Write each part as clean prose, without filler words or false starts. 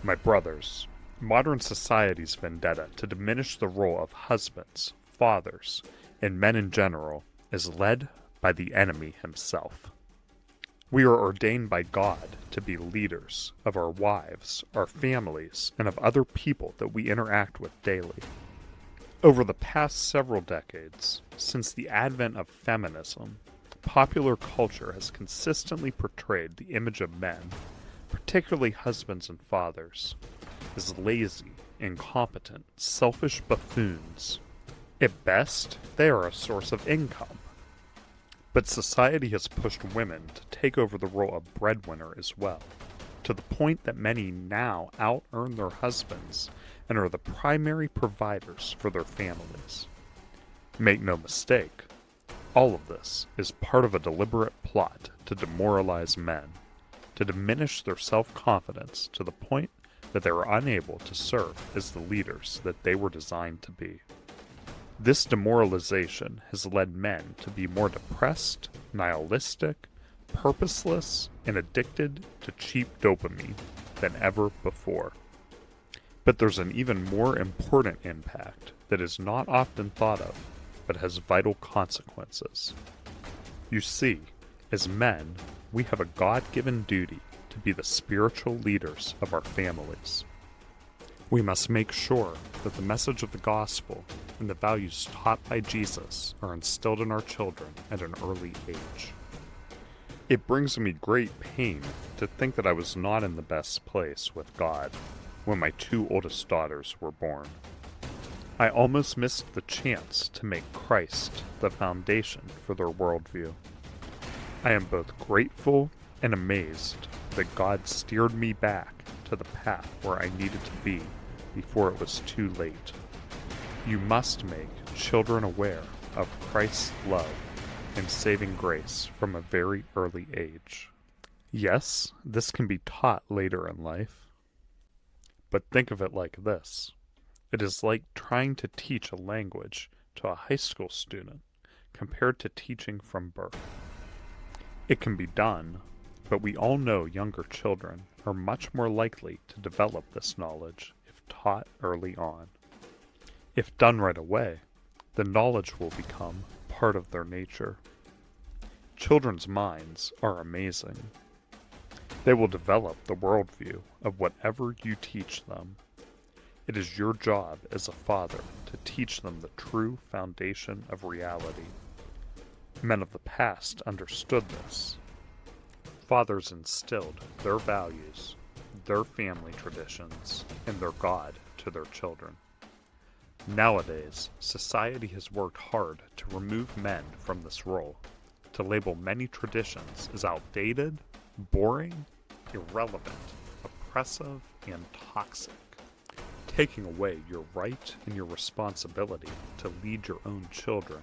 My brothers, modern society's vendetta to diminish the role of husbands, fathers, and men in general is led by the enemy himself. We are ordained by God to be leaders of our wives, our families, and of other people that we interact with daily. Over the past several decades, since the advent of feminism, popular culture has consistently portrayed the image of men, particularly husbands and fathers, as lazy, incompetent, selfish buffoons. At best, they are a source of income. But society has pushed women to take over the role of breadwinner as well, to the point that many now out-earn their husbands and are the primary providers for their families. Make no mistake, all of this is part of a deliberate plot to demoralize men, to diminish their self-confidence to the point that they are unable to serve as the leaders that they were designed to be. This demoralization has led men to be more depressed, nihilistic, purposeless, and addicted to cheap dopamine than ever before. But there's an even more important impact that is not often thought of, but has vital consequences. You see, as men, we have a God-given duty to be the spiritual leaders of our families. We must make sure that the message of the gospel and the values taught by Jesus are instilled in our children at an early age. It brings me great pain to think that I was not in the best place with God when my two oldest daughters were born. I almost missed the chance to make Christ the foundation for their worldview. I am both grateful and amazed that God steered me back to the path where I needed to be before it was too late. You must make children aware of Christ's love and saving grace from a very early age. Yes, this can be taught later in life. But think of it like this. It is like trying to teach a language to a high school student compared to teaching from birth. It can be done, but we all know younger children are much more likely to develop this knowledge if taught early on. If done right away, the knowledge will become part of their nature. Children's minds are amazing. They will develop the worldview of whatever you teach them. It is your job as a father to teach them the true foundation of reality. Men of the past understood this. Fathers instilled their values, their family traditions, and their God to their children. Nowadays, society has worked hard to remove men from this role, to label many traditions as outdated, boring, irrelevant, oppressive, and toxic, taking away your right and your responsibility to lead your own children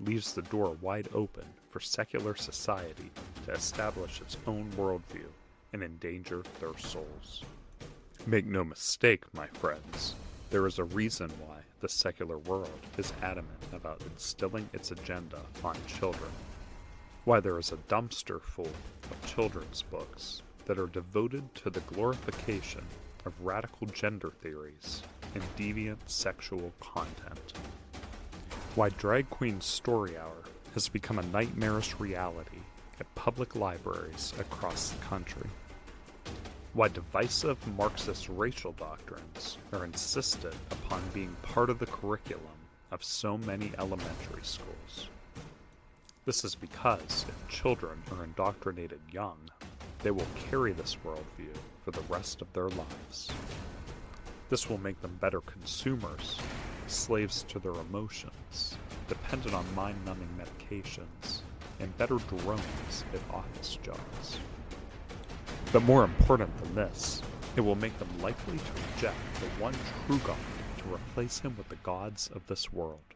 leaves the door wide open for secular society to establish its own worldview and endanger their souls. Make no mistake, my friends, there is a reason why the secular world is adamant about instilling its agenda on children. Why there is a dumpster full of children's books that are devoted to the glorification of radical gender theories and deviant sexual content. Why Drag Queen Story Hour has become a nightmarish reality at public libraries across the country. Why divisive Marxist racial doctrines are insisted upon being part of the curriculum of so many elementary schools. This is because if children are indoctrinated young, they will carry this worldview for the rest of their lives. This will make them better consumers, slaves to their emotions, dependent on mind-numbing medications, and better drones at office jobs. But more important than this, it will make them likely to reject the one true God to replace him with the gods of this world.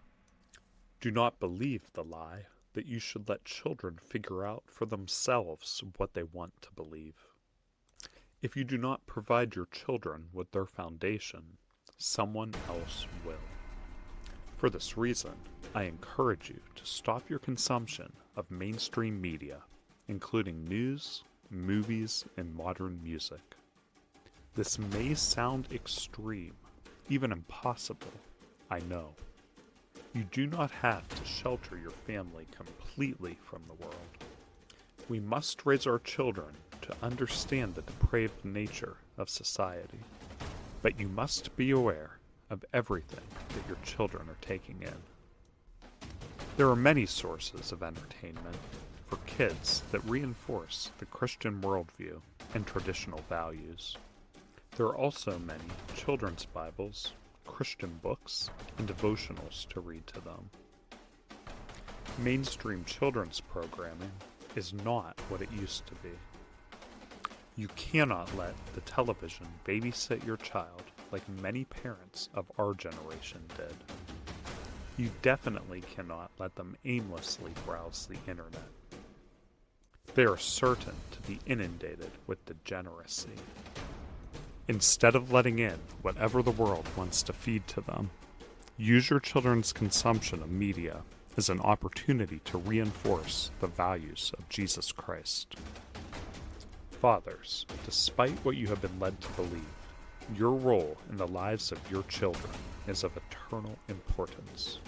Do not believe the lie that you should let children figure out for themselves what they want to believe. If you do not provide your children with their foundation, someone else will. For this reason, I encourage you to stop your consumption of mainstream media, including news, movies, and modern music. This may sound extreme, even impossible, I know. You do not have to shelter your family completely from the world. We must raise our children to understand the depraved nature of society, but you must be aware of everything that your children are taking in. There are many sources of entertainment for kids that reinforce the Christian worldview and traditional values. There are also many children's Bibles, Christian books, and devotionals to read to them. Mainstream children's programming is not what it used to be. You cannot let the television babysit your child like many parents of our generation did. You definitely cannot let them aimlessly browse the internet. They are certain to be inundated with degeneracy. Instead of letting in whatever the world wants to feed to them, use your children's consumption of media as an opportunity to reinforce the values of Jesus Christ. Fathers, despite what you have been led to believe, your role in the lives of your children is of eternal importance.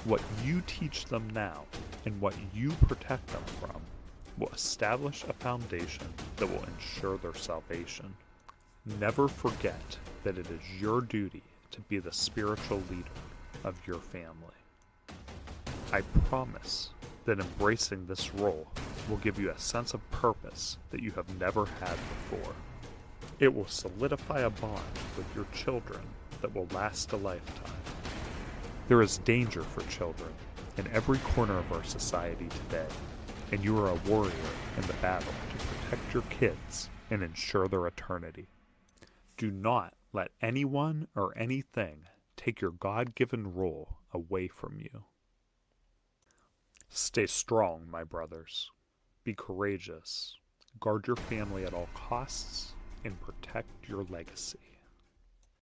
What you teach them now and what you protect them from will establish a foundation that will ensure their salvation. Never forget that it is your duty to be the spiritual leader of your family. I promise that embracing this role will give you a sense of purpose that you have never had before. It will solidify a bond with your children that will last a lifetime. There is danger for children in every corner of our society today, and you are a warrior in the battle to protect your kids and ensure their eternity. Do not let anyone or anything take your God-given role away from you. Stay strong, my brothers. Be courageous. Guard your family at all costs and protect your legacy.